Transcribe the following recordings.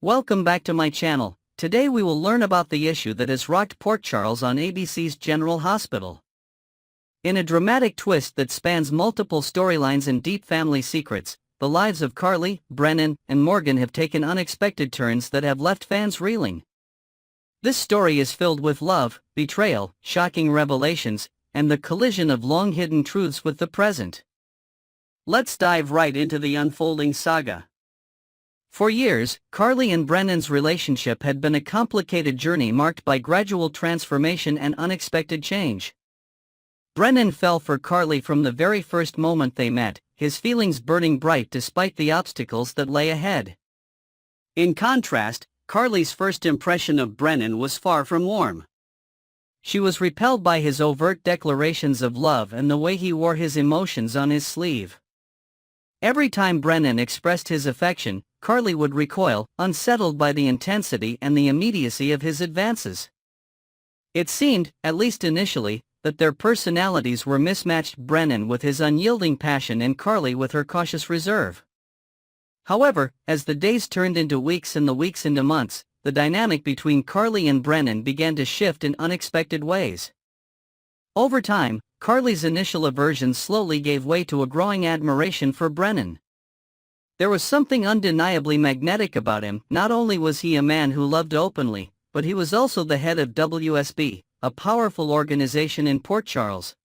Welcome back to my channel. Today we will learn about the issue that has rocked Port Charles on ABC's General Hospital. In a dramatic twist that spans multiple storylines and deep family secrets, the lives of Carly, Brennan, and Morgan have taken unexpected turns that have left fans reeling. This story is filled with love, betrayal, shocking revelations, and the collision of long-hidden truths with the present. Let's dive right into the unfolding saga. For years, Carly and Brennan's relationship had been a complicated journey marked by gradual transformation and unexpected change. Brennan fell for Carly from the very first moment they met, his feelings burning bright despite the obstacles that lay ahead. In contrast, Carly's first impression of Brennan was far from warm. She was repelled by his overt declarations of love and the way he wore his emotions on his sleeve. Every time Brennan expressed his affection, Carly would recoil, unsettled by the intensity and the immediacy of his advances. It seemed, at least initially, that their personalities were mismatched, Brennan with his unyielding passion and Carly with her cautious reserve. However, as the days turned into weeks and the weeks into months, the dynamic between Carly and Brennan began to shift in unexpected ways. Over time, Carly's initial aversion slowly gave way to a growing admiration for Brennan. There was something undeniably magnetic about him. Not only was he a man who loved openly, but he was also the head of WSB, a powerful organization in Port Charles.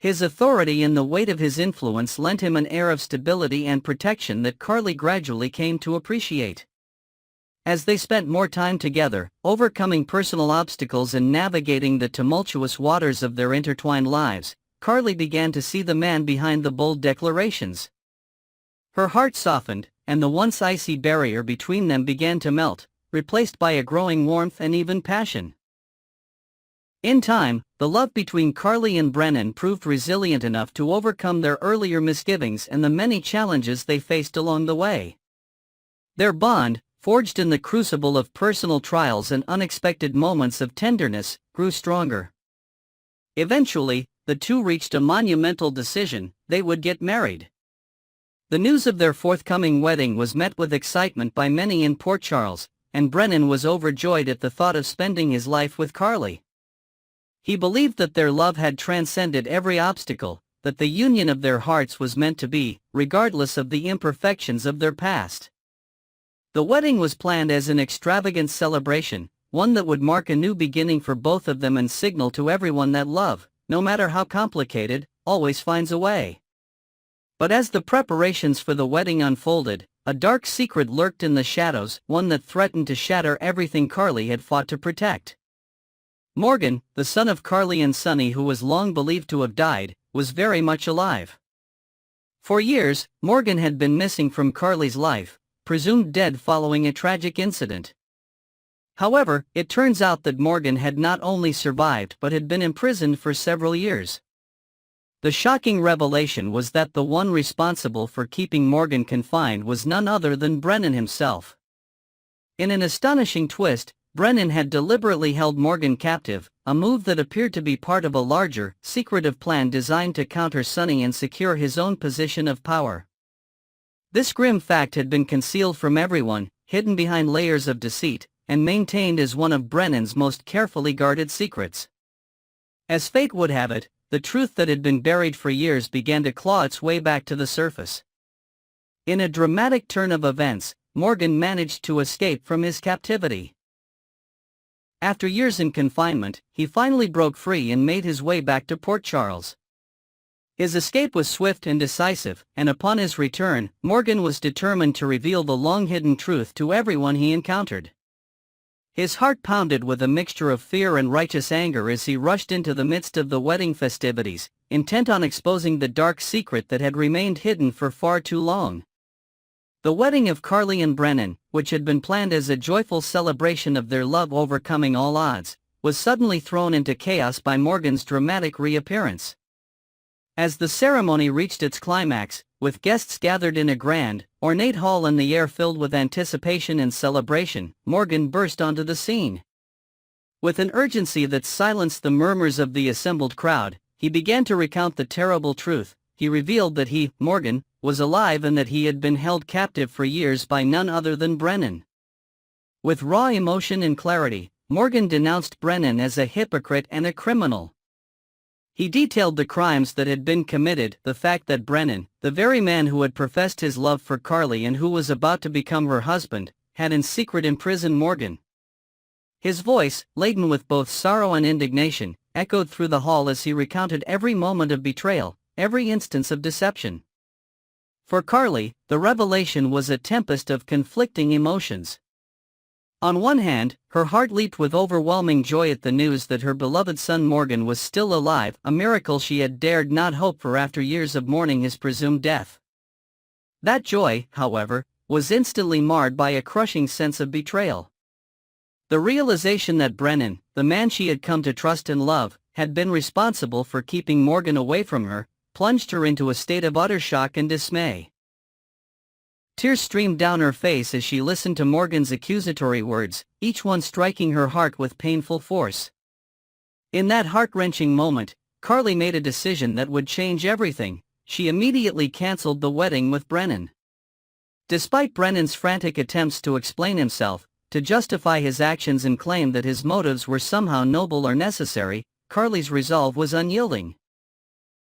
His authority and the weight of his influence lent him an air of stability and protection that Carly gradually came to appreciate. As they spent more time together, overcoming personal obstacles and navigating the tumultuous waters of their intertwined lives, Carly began to see the man behind the bold declarations. Her heart softened, and the once icy barrier between them began to melt, replaced by a growing warmth and even passion. In time, the love between Carly and Brennan proved resilient enough to overcome their earlier misgivings and the many challenges they faced along the way. Their bond, forged in the crucible of personal trials and unexpected moments of tenderness, grew stronger. Eventually, the two reached a monumental decision: they would get married. The news of their forthcoming wedding was met with excitement by many in Port Charles, and Brennan was overjoyed at the thought of spending his life with Carly. He believed that their love had transcended every obstacle, that the union of their hearts was meant to be, regardless of the imperfections of their past. The wedding was planned as an extravagant celebration, one that would mark a new beginning for both of them and signal to everyone that love, no matter how complicated, always finds a way. But as the preparations for the wedding unfolded, a dark secret lurked in the shadows, one that threatened to shatter everything Carly had fought to protect. Morgan, the son of Carly and Sonny, who was long believed to have died, was very much alive. For years, Morgan had been missing from Carly's life, presumed dead following a tragic incident. However, it turns out that Morgan had not only survived but had been imprisoned for several years. The shocking revelation was that the one responsible for keeping Morgan confined was none other than Brennan himself. In an astonishing twist, Brennan had deliberately held Morgan captive, a move that appeared to be part of a larger, secretive plan designed to counter Sonny and secure his own position of power. This grim fact had been concealed from everyone, hidden behind layers of deceit, and maintained as one of Brennan's most carefully guarded secrets. As fate would have it, the truth that had been buried for years began to claw its way back to the surface. In a dramatic turn of events, Morgan managed to escape from his captivity. After years in confinement, he finally broke free and made his way back to Port Charles. His escape was swift and decisive, and upon his return, Morgan was determined to reveal the long-hidden truth to everyone he encountered. His heart pounded with a mixture of fear and righteous anger as he rushed into the midst of the wedding festivities, intent on exposing the dark secret that had remained hidden for far too long. The wedding of Carly and Brennan, which had been planned as a joyful celebration of their love overcoming all odds, was suddenly thrown into chaos by Morgan's dramatic reappearance. As the ceremony reached its climax, with guests gathered in a grand, ornate hall and the air filled with anticipation and celebration, Morgan burst onto the scene. With an urgency that silenced the murmurs of the assembled crowd, he began to recount the terrible truth. He revealed that he, Morgan, was alive and that he had been held captive for years by none other than Brennan. With raw emotion and clarity, Morgan denounced Brennan as a hypocrite and a criminal. He detailed the crimes that had been committed, the fact that Brennan, the very man who had professed his love for Carly and who was about to become her husband, had in secret imprisoned Morgan. His voice, laden with both sorrow and indignation, echoed through the hall as he recounted every moment of betrayal, every instance of deception. For Carly, the revelation was a tempest of conflicting emotions. On one hand, her heart leaped with overwhelming joy at the news that her beloved son Morgan was still alive, a miracle she had dared not hope for after years of mourning his presumed death. That joy, however, was instantly marred by a crushing sense of betrayal. The realization that Brennan, the man she had come to trust and love, had been responsible for keeping Morgan away from her, plunged her into a state of utter shock and dismay. Tears streamed down her face as she listened to Morgan's accusatory words, each one striking her heart with painful force. In that heart-wrenching moment, Carly made a decision that would change everything. She immediately canceled the wedding with Brennan. Despite Brennan's frantic attempts to explain himself, to justify his actions and claim that his motives were somehow noble or necessary, Carly's resolve was unyielding.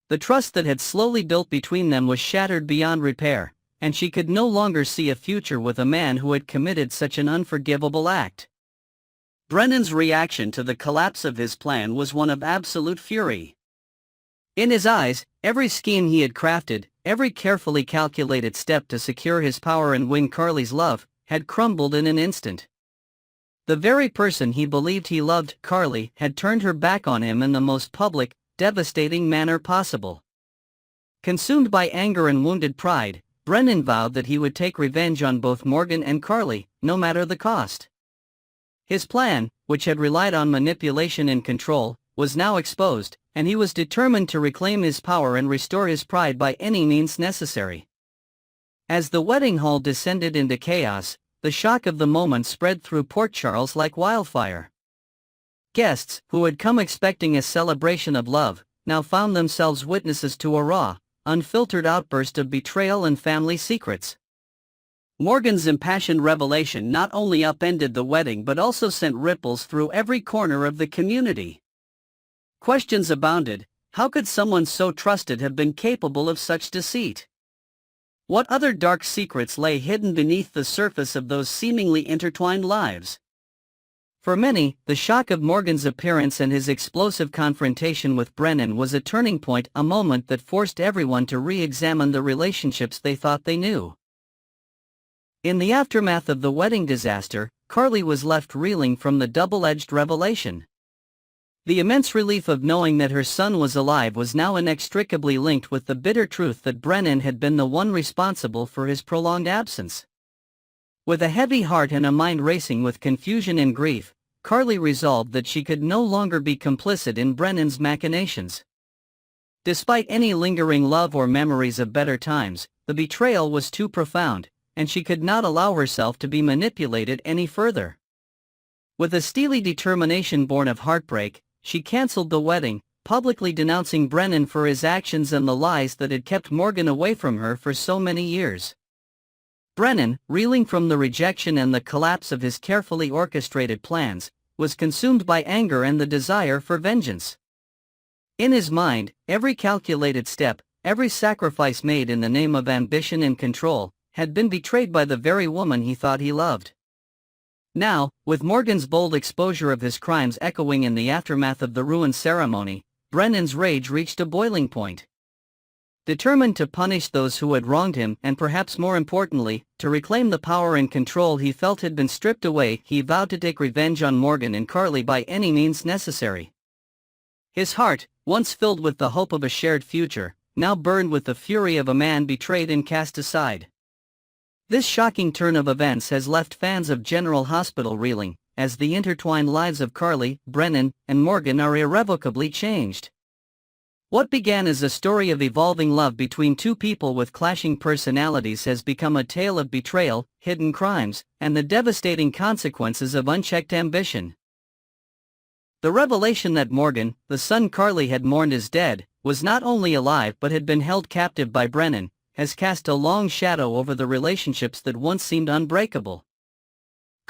The trust that had slowly built between them was shattered beyond repair, and she could no longer see a future with a man who had committed such an unforgivable act. Brennan's reaction to the collapse of his plan was one of absolute fury. In his eyes, every scheme he had crafted, every carefully calculated step to secure his power and win Carly's love, had crumbled in an instant. The very person he believed he loved, Carly, had turned her back on him in the most public, devastating manner possible. Consumed by anger and wounded pride, Brennan vowed that he would take revenge on both Morgan and Carly, no matter the cost. His plan, which had relied on manipulation and control, was now exposed, and he was determined to reclaim his power and restore his pride by any means necessary. As the wedding hall descended into chaos, the shock of the moment spread through Port Charles like wildfire. Guests, who had come expecting a celebration of love, now found themselves witnesses to a raw, unfiltered outburst of betrayal and family secrets. Morgan's impassioned revelation not only upended the wedding but also sent ripples through every corner of the community. Questions abounded. How could someone so trusted have been capable of such deceit? What other dark secrets lay hidden beneath the surface of those seemingly intertwined lives? For many, the shock of Morgan's appearance and his explosive confrontation with Brennan was a turning point, a moment that forced everyone to re-examine the relationships they thought they knew. In the aftermath of the wedding disaster, Carly was left reeling from the double-edged revelation. The immense relief of knowing that her son was alive was now inextricably linked with the bitter truth that Brennan had been the one responsible for his prolonged absence. With a heavy heart and a mind racing with confusion and grief, Carly resolved that she could no longer be complicit in Brennan's machinations. Despite any lingering love or memories of better times, the betrayal was too profound, and she could not allow herself to be manipulated any further. With a steely determination born of heartbreak, she canceled the wedding, publicly denouncing Brennan for his actions and the lies that had kept Morgan away from her for so many years. Brennan, reeling from the rejection and the collapse of his carefully orchestrated plans, was consumed by anger and the desire for vengeance. In his mind, every calculated step, every sacrifice made in the name of ambition and control, had been betrayed by the very woman he thought he loved. Now, with Morgan's bold exposure of his crimes echoing in the aftermath of the ruined ceremony, Brennan's rage reached a boiling point. Determined to punish those who had wronged him and perhaps more importantly, to reclaim the power and control he felt had been stripped away, he vowed to take revenge on Morgan and Carly by any means necessary. His heart, once filled with the hope of a shared future, now burned with the fury of a man betrayed and cast aside. This shocking turn of events has left fans of General Hospital reeling, as the intertwined lives of Carly, Brennan, and Morgan are irrevocably changed. What began as a story of evolving love between two people with clashing personalities has become a tale of betrayal, hidden crimes, and the devastating consequences of unchecked ambition. The revelation that Morgan, the son Carly had mourned as dead, was not only alive but had been held captive by Brennan, has cast a long shadow over the relationships that once seemed unbreakable.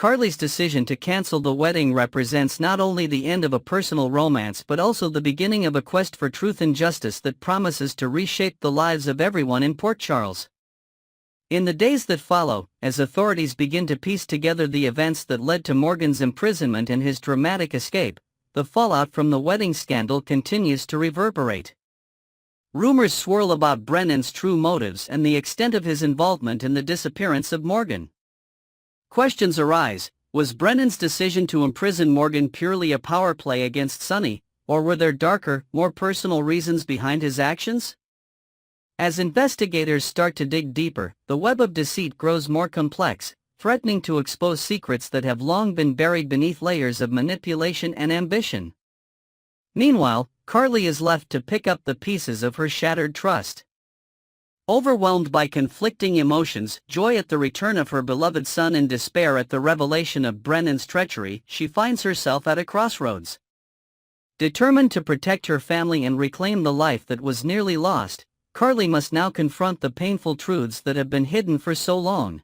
Carly's decision to cancel the wedding represents not only the end of a personal romance but also the beginning of a quest for truth and justice that promises to reshape the lives of everyone in Port Charles. In the days that follow, as authorities begin to piece together the events that led to Morgan's imprisonment and his dramatic escape, the fallout from the wedding scandal continues to reverberate. Rumors swirl about Brennan's true motives and the extent of his involvement in the disappearance of Morgan. Questions arise: was Brennan's decision to imprison Morgan purely a power play against Sonny, or were there darker, more personal reasons behind his actions? As investigators start to dig deeper, the web of deceit grows more complex, threatening to expose secrets that have long been buried beneath layers of manipulation and ambition. Meanwhile, Carly is left to pick up the pieces of her shattered trust. Overwhelmed by conflicting emotions, joy at the return of her beloved son and despair at the revelation of Brennan's treachery, she finds herself at a crossroads. Determined to protect her family and reclaim the life that was nearly lost, Carly must now confront the painful truths that have been hidden for so long.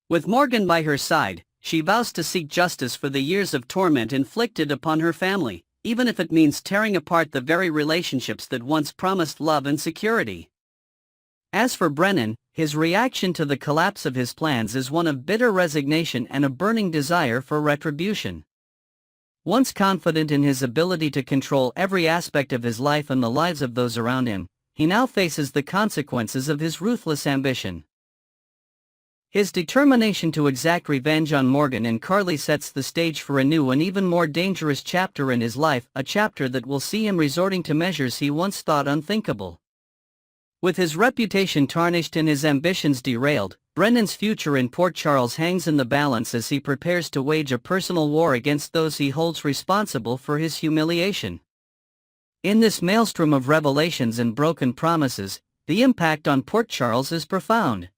With Morgan by her side, she vows to seek justice for the years of torment inflicted upon her family, even if it means tearing apart the very relationships that once promised love and security. As for Brennan, his reaction to the collapse of his plans is one of bitter resignation and a burning desire for retribution. Once confident in his ability to control every aspect of his life and the lives of those around him, he now faces the consequences of his ruthless ambition. His determination to exact revenge on Morgan and Carly sets the stage for a new and even more dangerous chapter in his life, a chapter that will see him resorting to measures he once thought unthinkable. With his reputation tarnished and his ambitions derailed, Brennan's future in Port Charles hangs in the balance as he prepares to wage a personal war against those he holds responsible for his humiliation. In this maelstrom of revelations and broken promises, the impact on Port Charles is profound.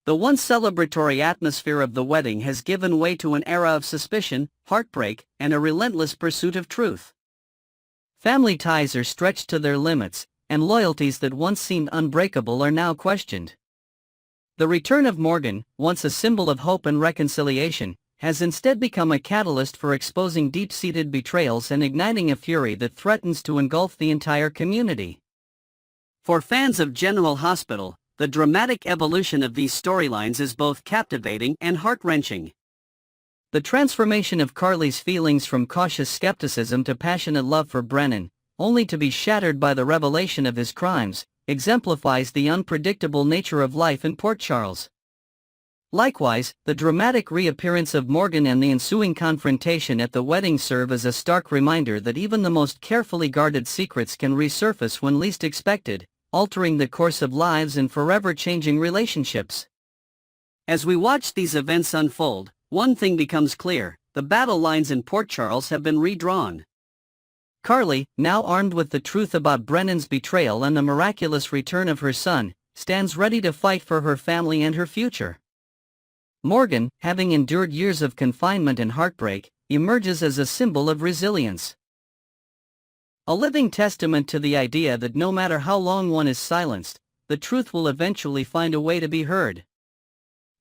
The once celebratory atmosphere of the wedding has given way to an era of suspicion, heartbreak, and a relentless pursuit of truth. Family ties are stretched to their limits, and loyalties that once seemed unbreakable are now questioned. The return of Morgan, once a symbol of hope and reconciliation, has instead become a catalyst for exposing deep-seated betrayals and igniting a fury that threatens to engulf the entire community. For fans of General Hospital, the dramatic evolution of these storylines is both captivating and heart-wrenching. The transformation of Carly's feelings from cautious skepticism to passionate love for Brennan, only to be shattered by the revelation of his crimes, exemplifies the unpredictable nature of life in Port Charles. Likewise, the dramatic reappearance of Morgan and the ensuing confrontation at the wedding serve as a stark reminder that even the most carefully guarded secrets can resurface when least expected, altering the course of lives and forever changing relationships. As we watch these events unfold, one thing becomes clear: the battle lines in Port Charles have been redrawn. Carly, now armed with the truth about Brennan's betrayal and the miraculous return of her son, stands ready to fight for her family and her future. Morgan, having endured years of confinement and heartbreak, emerges as a symbol of resilience. A living testament to the idea that no matter how long one is silenced, the truth will eventually find a way to be heard.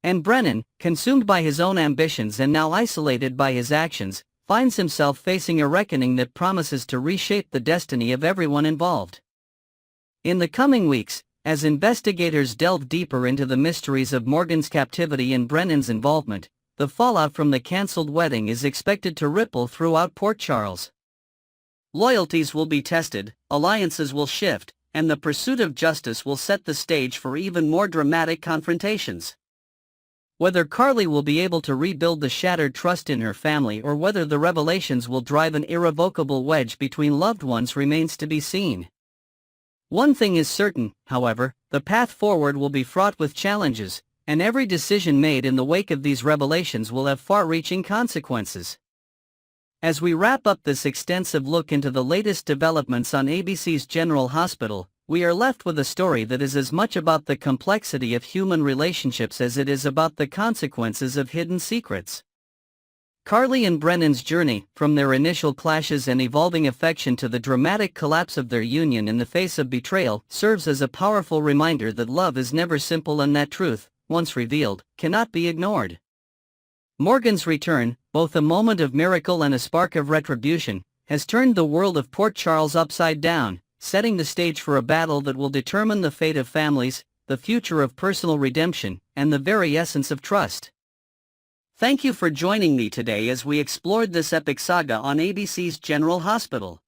And Brennan, consumed by his own ambitions and now isolated by his actions, finds himself facing a reckoning that promises to reshape the destiny of everyone involved. In the coming weeks, as investigators delve deeper into the mysteries of Morgan's captivity and Brennan's involvement, the fallout from the cancelled wedding is expected to ripple throughout Port Charles. Loyalties will be tested, alliances will shift, and the pursuit of justice will set the stage for even more dramatic confrontations. Whether Carly will be able to rebuild the shattered trust in her family or whether the revelations will drive an irrevocable wedge between loved ones remains to be seen. One thing is certain, however: the path forward will be fraught with challenges, and every decision made in the wake of these revelations will have far-reaching consequences. As we wrap up this extensive look into the latest developments on ABC's General Hospital, we are left with a story that is as much about the complexity of human relationships as it is about the consequences of hidden secrets. Carly and Brennan's journey, from their initial clashes and evolving affection to the dramatic collapse of their union in the face of betrayal, serves as a powerful reminder that love is never simple and that truth, once revealed, cannot be ignored. Morgan's return, both a moment of miracle and a spark of retribution, has turned the world of Port Charles upside down, setting the stage for a battle that will determine the fate of families, the future of personal redemption, and the very essence of trust. Thank you for joining me today as we explored this epic saga on ABC's General Hospital.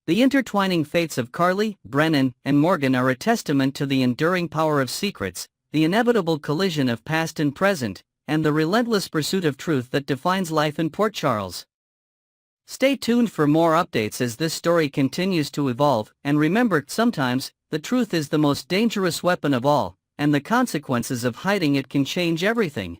The intertwining fates of Carly, Brennan, and Morgan are a testament to the enduring power of secrets, the inevitable collision of past and present, and the relentless pursuit of truth that defines life in Port Charles. Stay tuned for more updates as this story continues to evolve, and remember, sometimes, the truth is the most dangerous weapon of all, and the consequences of hiding it can change everything.